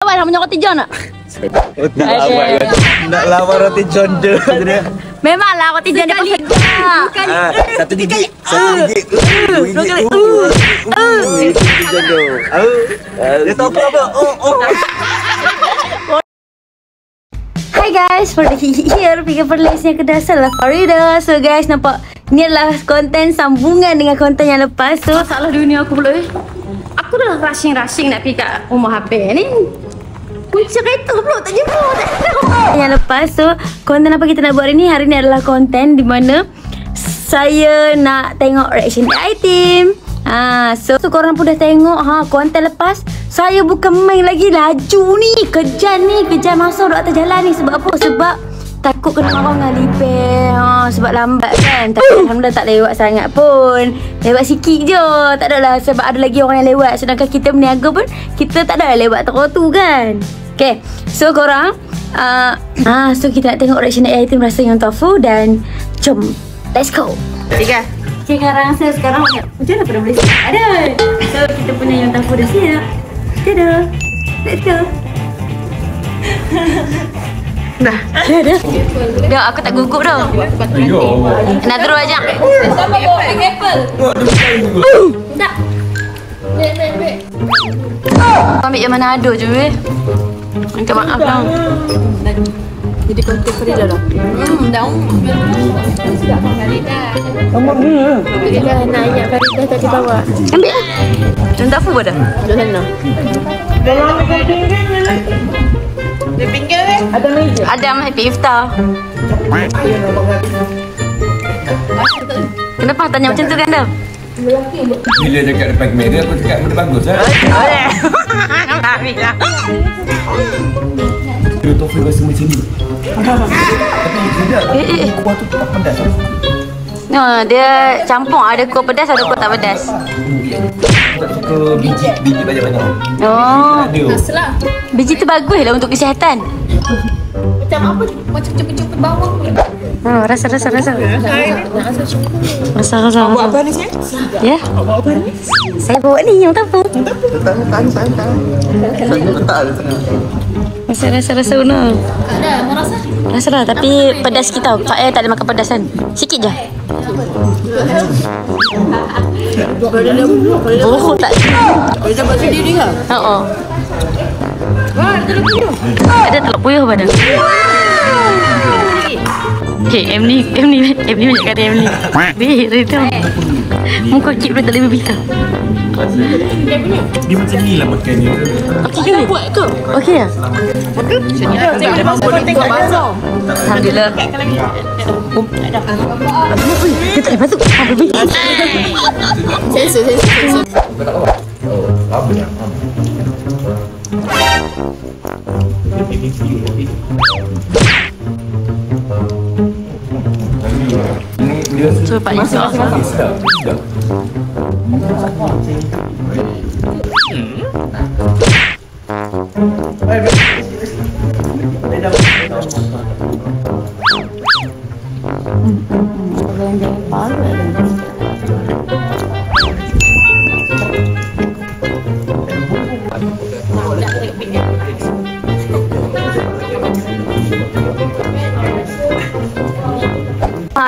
lawan sama roti john nak? Nak lawan roti john dia. Memanglah roti john dia pakai satu gigi. Dua gigi. Dia tahu apa? Hi guys, for here Pika Perlace yang kedasar lah Farida. So guys, nampak ni adalah konten sambungan dengan konten yang lepas. So masalah dunia aku pula aku dah rushing nak pergi kat rumah Habib ni. Kunci kereta pula tak jumpa. Yang lepas. So konten apa kita nak buat hari ni adalah konten di mana saya nak tengok reaction AI team. So korang pun dah tengok konten lepas. Saya bukan main lagi laju ni, kejar masuk atas jalan ni. Sebab apa? Sebab takut kena marah dengan Lipeh. Sebab lambat kan. Tapi alhamdulillah tak lewat sangat pun. Lewat sikit je. Tak adalah sebab ada lagi orang yang lewat. Sedangkan kita berniaga pun kita tak ada lewat tu kan. Okay, so korang so kita nak tengok reaction AI team rasa yang tofu. Dan jom, let's go. Tiga. Okay, sekarang macam mana pada boleh siap? Ada. So kita punya yang tofu dah siap. Dah. Let's go. Dah. Dah, aku tak gugup dah. Nak terus aja. Sama bawa apple. Tak. Baik. Ambil yang mana ada je weh. Minta maaf lah. Jadi konten Farida dah. Daun. Nombor ni. Farida nak ayat Farida tadi bawa. Ambil lah. Yang tak full dah? Dah sana. Ada pinggir ke? Ada meja? Ada happy iftar. Kenapa tanya macam tu kan dah? Bila dekat depan kamera aku cakap benda bagus lah. Tak bila. Dia tofu rasa macam ni. Tapi tidak. Kuah tu tak pedas. No, dia campur. Ada kuah pedas, ada kuah tak pedas. Tak suka biji banyak-banyak. Oh. Ada. Biji tu bagus lah untuk kesihatan. Macam apa? Macam cepet-cepet bawang ni. Rasa. Rasa. Buat apa ni saya? Ya. Buat apa ni? Saya bawa ni yang tahu. Rasa guna. Ada, mau rasa? Rasa lah, tapi pedas sikit tau. Pak tak ada makan pedas kan. Sikit je. Buruk tak? Dia buat sendiri ke? Ada telur puyuh pada. Okay, M ni banyak kali M ni. Rita. Muka cik pun tak boleh berbicara. Dia macam ni lah makannya. Okey ke? Buat ke? Okey lah. Alhamdulillah. Dia tak boleh masuk. Sensor. Apa ni? So Pak Isa.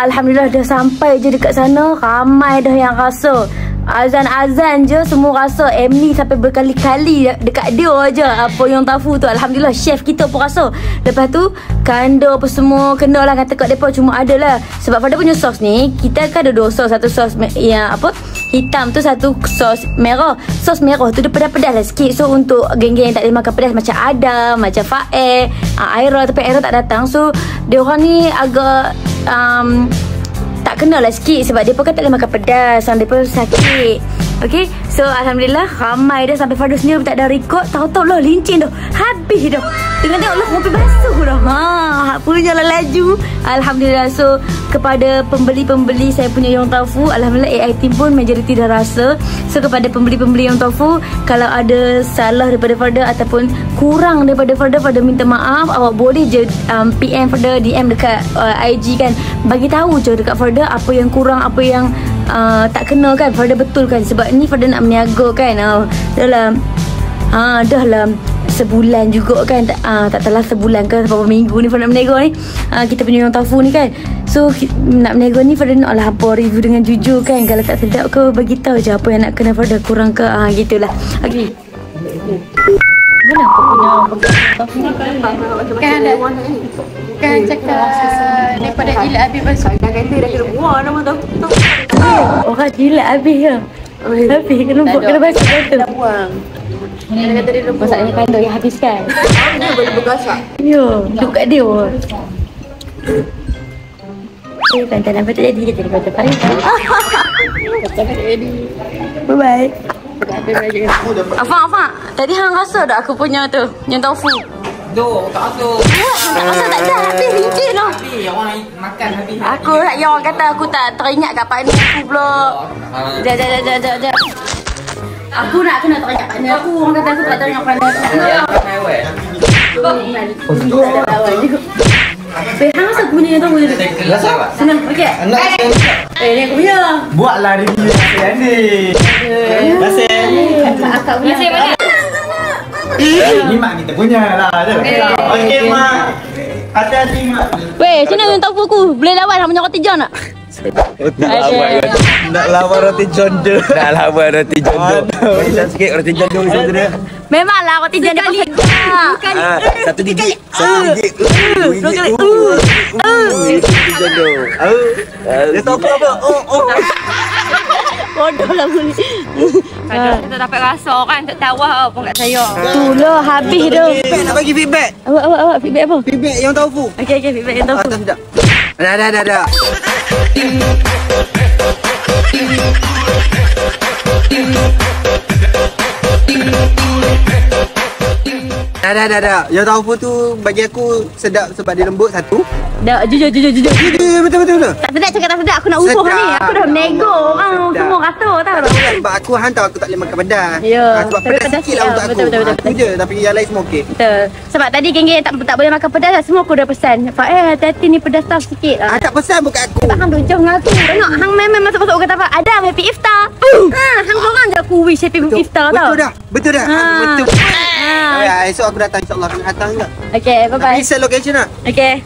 Alhamdulillah dah sampai je dekat sana. Ramai dah yang rasa. Azan je semua rasa. M ni sampai berkali-kali dekat dia je apa yang tofu tu. Alhamdulillah chef kita pun rasa. Lepas tu kanda apa semua kena lah kata kat depa. Cuma ada lah. Sebab pada punya sos ni kita kan ada dua sos. Satu sos yang apa hitam tu, satu sos merah. Sos merah tu dia pedas-pedas lah sikit. So untuk geng-geng yang tak boleh makan pedas macam Adam, macam Fael, Aira. Tapi Aira tak datang. So dia orang ni agak tak kenal lah sikit. Sebab dia pun kan tak boleh makan pedas. Dia pun sakit. Okay, so Alhamdulillah ramai dah. Sampai Fadul sendiri tak ada record. Tahu-tahu lah lincin dah. Habis dah. Tengah tengok lah kopi basuh dah. Punya lah laju. Alhamdulillah. So kepada pembeli-pembeli saya punya Yong Tofu, Alhamdulillah AI team pun majoriti dah rasa. So kepada pembeli-pembeli Yong Tofu, kalau ada salah daripada Farida ataupun kurang daripada Farida minta maaf. Awak boleh je PM Farida, DM dekat IG kan. Bagi tahu je dekat Farida apa yang kurang, apa yang tak kena kan. Farida betul kan. Sebab ni Farida nak berniaga kan. Dah lah sebulan juga kan. Tak tahu sebulan ke berapa minggu ni Farah nak menego ni. Kita punya yang tofu ni kan. So nak menego ni Farah nak lah apa review dengan jujur kan. Kalau tak sedap ke beritahu je apa yang nak kena Farah kurang ke. Gitulah. Okey. Mana aku punya Kan cakap daripada jilat habis basuh. Dah kata dah kena buah nama tu. orang jilat habis je. Habis kena buat kena basuh betul. Buang. Dia kata dia dah buang. Masalahnya kandung yang habiskan. Dia boleh bergasak. Ya, duduk kat dia. Okay, bantuan apa tak jadi, kita jadi bantuan Farid. Bye-bye. Afak. Tadi hang rasa tak aku punya tu, yang tofu? Tak rasa. Tak rasa tak ada, habis ringgit lah. Habis, orang makan habis. Aku yang orang kata aku tak teringat kat partner aku pula. Jap. Aku nak teringat partner aku. Orang kata aku tak teringat partner aku. Hang rasa aku punya yang tofu je. Senang, okey? Ni aku punya. Buatlah review yang ni. Akak punya. Ni mak kita punya lah. Okey, Mak. Hati-hati, Mak. Weh, sini yang tofu aku. Boleh lawan hang punya roti john tak? Nak lawan roti john je. Nak lawan roti john je. Bisa sikit roti john je dia. Memanglah roti john dia pakai Satu gigi. Dua kali. Dia tahu apa? bodoh lah ni. Kadang kita dapat rasa kan tak tahu apa kat saya. Itulah habis tu. Nak bagi feedback. Awak feedback apa? Feedback yang tofu. Okey feedback yang tofu. Tak. Dah. Dah. Yang tofu tu bagi aku sedap sebab dia lembut satu. Dah jujur. Betul. Tak sedap cakap tak sedap. Aku nak usuh ni. Aku dah nego orang semua rasa tahu. Sebab aku hantar aku tak boleh makan pedas. Ya, Sebab tapi pedas pedas sikit lah untuk aku. betul. Itu je. Tapi yang lain semua okey. Betul. Sebab tadi geng-geng tak boleh makan pedas lah. Semua aku dah pesan. Hati-hati ni pedas tau sikit lah. Tak pesan bukan aku. Hang duk jauh dengan aku. Tengok hang memang masuk-masuk kata apa? Adam happy iftar. Hang seorang je aku wish happy iftar tau. Betul dah. Betul. Esok aku datang insya-Allah kena datang juga. Okey, bye-bye. Bisa location tak? Okey.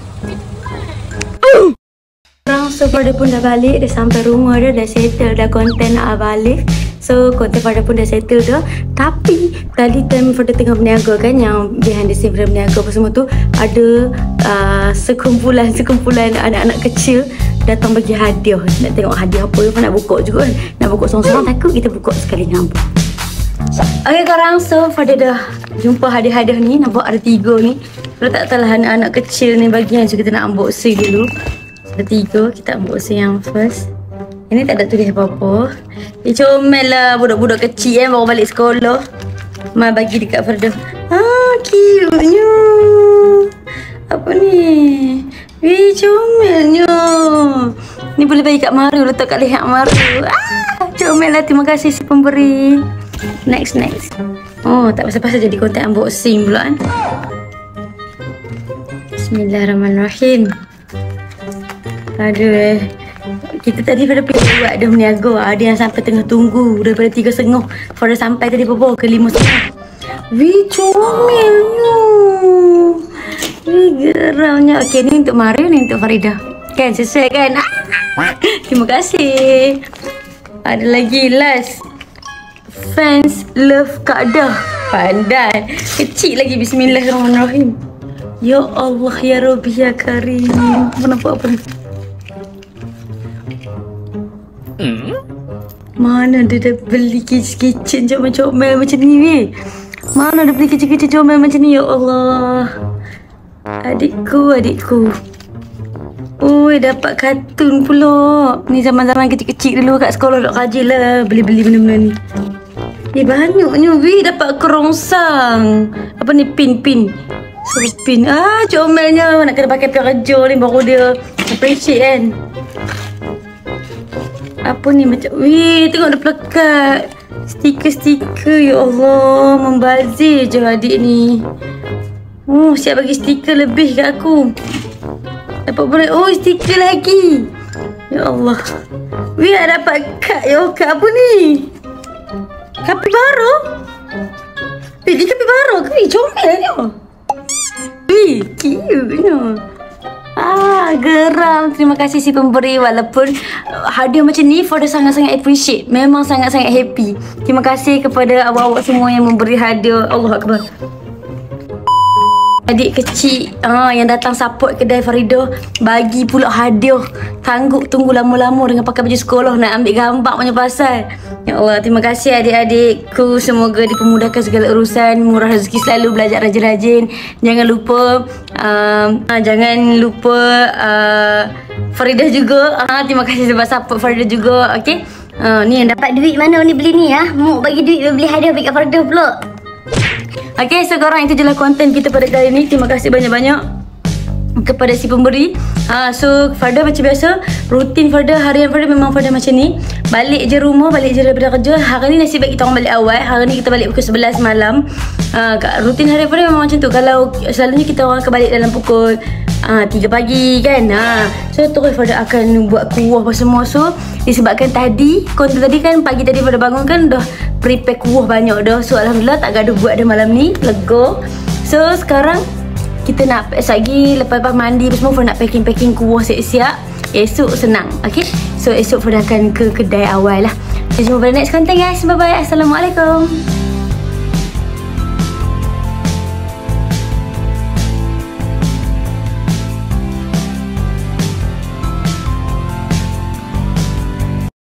Orang so pada pun dah balik, dah sampai rumah dia, dah settle dah konten nak balik. So konten pada pun dah settle dah. Tapi tadi time pada tengah berniaga kan, yang behind the scene pada berniaga apa semua tu, ada sekumpulan anak-anak kecil datang bagi hadiah. Nak tengok hadiah apa yang nak buka juga kan. Nak buka seorang-seorang takut kita buka sekali dengan apa. Okay korang, so pada dah jumpa hadiah-hadiah ni. Nampak ada 3 ni. Kalau tak tahu lah anak-anak kecil ni bagian, so kita nak unboxing dulu. Ada 3, kita unboxing yang first. Ini tak ada tulis apa-apa. Dia comel lah budak-budak kecil baru balik sekolah. Ma bagi dekat Farda. Cute-nya. Apa ni? Wih, comelnya. Ni boleh bagi kat Maru, letak kat leher Maru. Comel lah, terima kasih si pemberi. Next. Oh, tak pasal-pasal jadi konten unboxing pula kan. Bismillahirrahmanirrahim. Aduh. Kita tadi pada pergi buat dah berniaga. Ada yang sampai tengah tunggu daripada 3.30. Pada sampai tadi berapa? Ke 5.30. Wih, comelnya. Wih, geramnya. Okey, ni untuk Mario, ni untuk Farida. Kan, sesuai kan? Terima kasih. Ada lagi last. Fans love Kak Dah. Pandai. Kecil lagi. Bismillahirrahmanirrahim. Ya Allah, ya Rabbi, ya Karim. Apa ni? Mana dia dah beli kitchen comel macam ni weh? Mana dia beli kitchen comel macam ni? Ya Allah. Adikku. Oi, dapat kartun pula. Ni zaman-zaman kecil-kecil dulu kat sekolah dok rajin lah beli-beli benda-benda ni. Banyaknya weh, dapat kerongsang. Apa ni, pin. So pin. Comelnya. Nak kena pakai kerja ni baru dia appreciate kan. Apa ni macam, weh, tengok dia pelekat. Stiker. Ya Allah, membazir je adik ni. Siap bagi stiker lebih kat aku. Dapat boleh. Stiker lagi. Ya Allah. Weh, dapat kad. Kad apa ni? Kapibara? Dia tapi baru ke? Comel dia. Cute ni. Geram. Terima kasih si pemberi. Walaupun hadiah macam ni Farida sangat-sangat appreciate. Memang sangat-sangat happy. Terima kasih kepada awak-awak semua yang memberi hadiah. Allah Akbar. Adik kecil yang datang support kedai Farida, bagi pula hadiah. Tangguk tunggu lama-lama dengan pakai baju sekolah nak ambil gambar punya pasal. Ya Allah, terima kasih adik-adikku. Semoga dipermudahkan segala urusan, murah rezeki selalu, belajar rajin-rajin. Jangan lupa Farida juga. Terima kasih sebab support Farida juga. Okey. Ni yang dapat duit mana ni beli ni ya. Mu bagi duit beli hadiah bagi Farida pula. Okay, so korang itu je lah konten kita pada kali ni. Terima kasih banyak-banyak kepada si pemberi. So Farida macam biasa, rutin Farida, harian Farida memang Farida macam ni. Balik je rumah, balik je daripada kerja. Hari ni nasib baik kita orang balik awal. Hari ni kita balik pukul 11 malam. Rutin harian Farida memang macam tu. Kalau selalunya kita orang akan balik dalam pukul 3 pagi kan. So terus Farida akan buat kuah apa semua. So disebabkan tadi konten tadi kan, pagi tadi Farida bangun kan dah prepare kuah banyak dah. So alhamdulillah tak gaduh buat dah malam ni. Lega. So sekarang kita nak pack lagi. Lepas mandi semua Farida nak packing kuah siap-siap. Esok senang. Okay. So esok Farida akan ke kedai awal lah. Kita jumpa pada next content guys. Bye bye. Assalamualaikum.